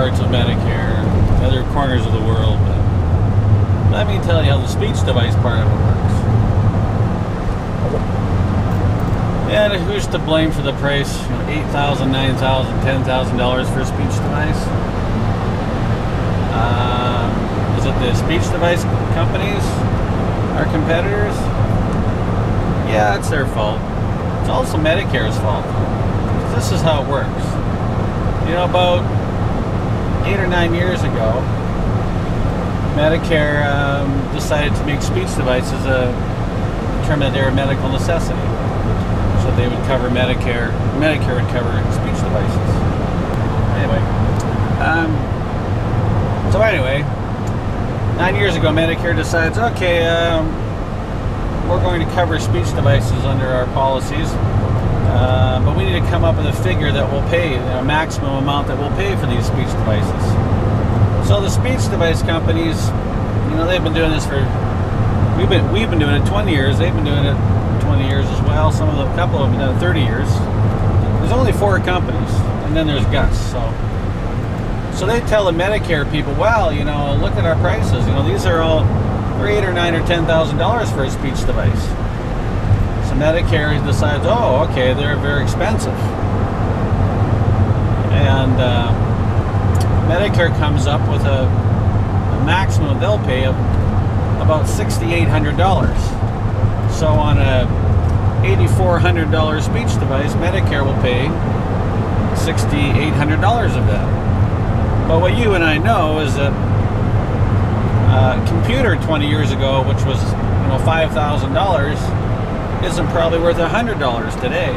parts of Medicare, other corners of the world, but let me tell you how the speech device part of it works. And who's to blame for the price? $8,000, $9,000, $10,000 for a speech device? Is it the speech device companies, our competitors? Yeah, it's their fault. It's also Medicare's fault. This is how it works. About 8 or 9 years ago, Medicare decided to make speech devices determine that they're a medical necessity. So they would cover Medicare. Medicare would cover speech devices. Anyway, 9 years ago, Medicare decides, okay, we're going to cover speech devices under our policies, but we need to come up with a figure that will pay, a maximum amount that will pay for these speech devices. So the speech device companies, they've been doing this for, we've been doing it 20 years. They've been doing it 20 years as well. A couple of them have been doing it 30 years. There's only 4 companies, and then there's Gus. So they tell the Medicare people, well, look at our prices. These are all $8,000 or $9,000 or $10,000 for a speech device. So Medicare decides, oh, okay, they're very expensive. And Medicare comes up with a maximum they'll pay of about $6,800. So on a $8,400 speech device, Medicare will pay $6,800 of that. But what you and I know is that a computer 20 years ago, which was $5,000, isn't probably worth $100 today.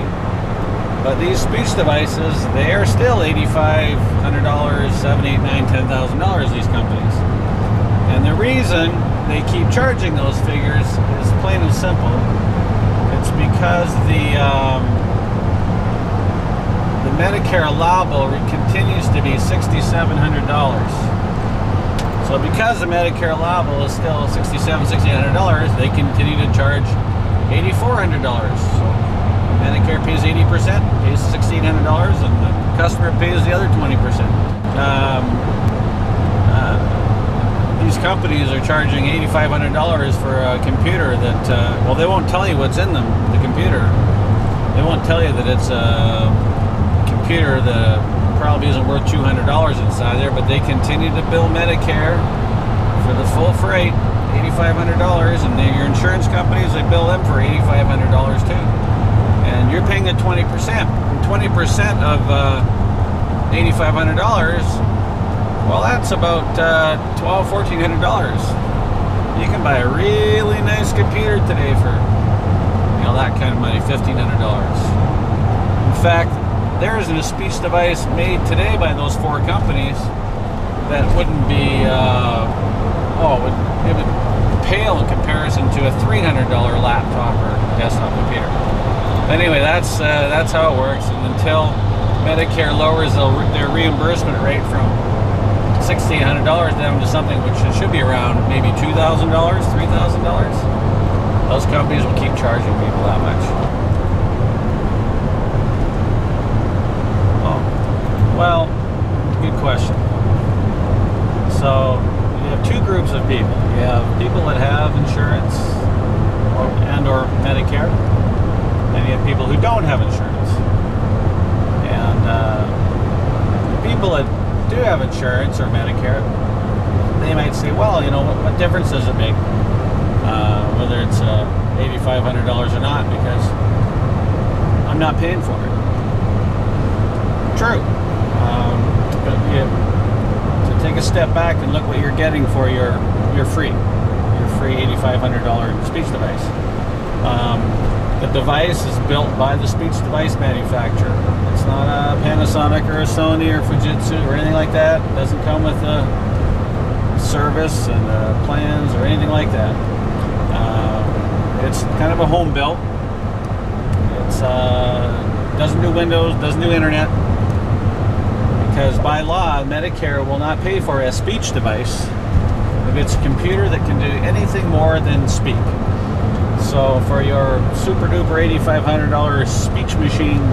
But these speech devices, they are still $8,500, $7,000, $8,000, $9,000, $10,000, these companies. And the reason they keep charging those figures is plain and simple. It's because the Medicare allowable continues to be $6,700. So because the Medicare allowable is still $6,800, they continue to charge $8,400. So Medicare pays 80%, pays $1,600, and the customer pays the other 20%. These companies are charging $8,500 for a computer that, well, they won't tell you what's in the computer. They won't tell you that it's a computer that probably isn't worth $200 inside there, but they continue to bill Medicare for the full freight, $8,500, and your insurance companies, they bill them for $8,500 too. And you're paying the 20%. And 20% of $8,500, well, that's about $1,200, $1,400. You can buy a really nice computer today for that kind of money, $1,500. In fact, there isn't a speech device made today by those 4 companies that wouldn't be, it would pale in comparison to a $300 laptop or desktop computer. Anyway, that's how it works. And until Medicare lowers their reimbursement rate from $1,600 down to something which it should be around maybe $2,000, $3,000, those companies will keep charging people that much. Well, good question. So you have 2 groups of people. You have people that have insurance or Medicare, and you have people who don't have insurance. And people that do have insurance or Medicare, they might say, well, what difference does it make whether it's $8,500 or not, because I'm not paying for it. True. But to take a step back and look what you're getting for your free $8,500 speech device. The device is built by the speech device manufacturer. It's not a Panasonic or a Sony or Fujitsu or anything like that. It doesn't come with a service and plans or anything like that. It's kind of a home built. It's doesn't do Windows, doesn't do internet. Because by law, Medicare will not pay for a speech device if it's a computer that can do anything more than speak. So for your super duper $8,500 speech machine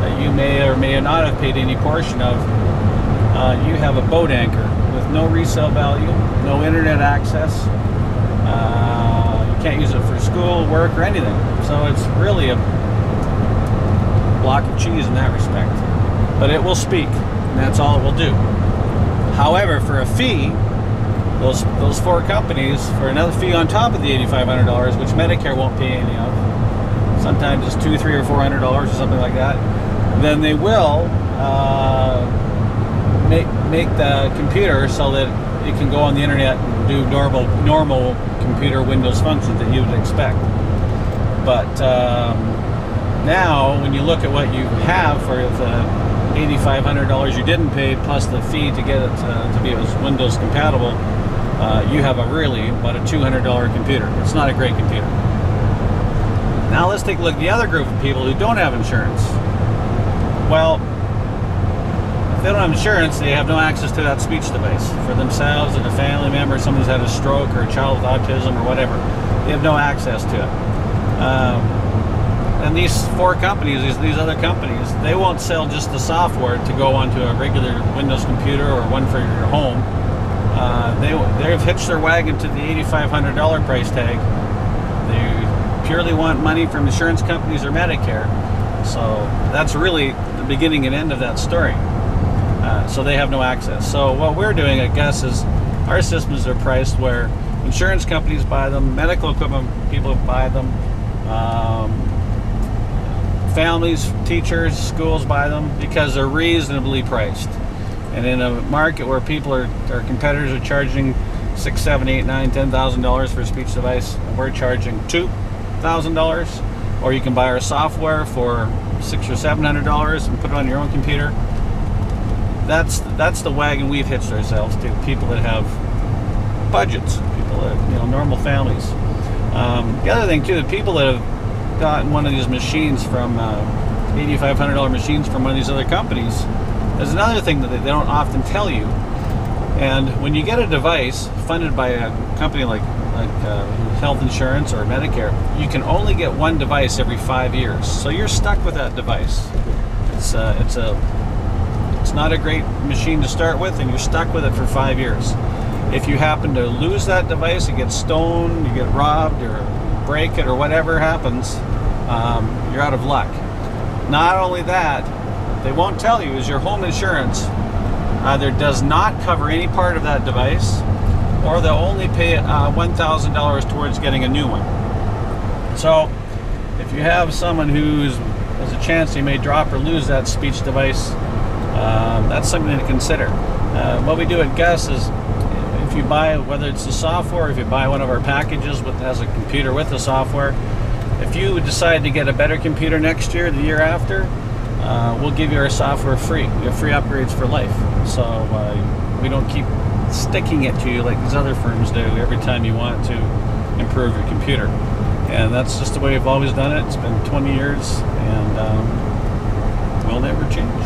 that you may or may not have paid any portion of, you have a boat anchor with no resale value, no internet access. You can't use it for school, work, or anything. So it's really a block of cheese in that respect. But it will speak, and that's all it will do. However, for a fee, those 4 companies, for another fee on top of the $8,500, which Medicare won't pay any of, sometimes it's $200, $300, or $400 or something like that, then they will make the computer so that it can go on the internet and do normal computer Windows functions that you would expect. But now, when you look at what you have for the $8,500 you didn't pay plus the fee to get it to be Windows compatible, you have about a $200 computer. It's not a great computer. Now let's take a look at the other group of people who don't have insurance. Well, if they don't have insurance, they have no access to that speech device for themselves and a family member, someone who's had a stroke or a child with autism or whatever. They have no access to it. And these 4 companies, these other companies, they won't sell just the software to go onto a regular Windows computer or one for your home. They've hitched their wagon to the $8,500 price tag. They purely want money from insurance companies or Medicare. So that's really the beginning and end of that story. So they have no access. So what we're doing, I guess, is our systems are priced where insurance companies buy them, medical equipment people buy them, families, teachers, schools buy them because they're reasonably priced. And in a market where our competitors are charging $6,000, $7,000, $8,000, $9,000, $10,000 for a speech device, and we're charging $2,000, or you can buy our software for $600 or $700 and put it on your own computer. That's the wagon we've hitched ourselves to. People that have budgets, people that, normal families. The other thing too, the people that have gotten one of these machines from $8,500 machines from one of these other companies, there's another thing that they don't often tell you. And when you get a device funded by a company like health insurance or Medicare, you can only get one device every 5 years. So you're stuck with that device. It's not a great machine to start with, and you're stuck with it for 5 years. If you happen to lose that device, it gets stolen, you get robbed, or break it, or whatever happens, you're out of luck. Not only that, what they won't tell you is your home insurance either does not cover any part of that device, or they'll only pay $1,000 towards getting a new one. So if you have someone who's has a chance they may drop or lose that speech device, that's something to consider. What we do at Gus is, if you buy, whether it's the software, or if you buy one of our packages that has a computer with the software, if you decide to get a better computer next year, the year after, we'll give you our software free. You have free upgrades for life. So we don't keep sticking it to you like these other firms do every time you want to improve your computer. And that's just the way we've always done it. It's been 20 years, and we'll never change.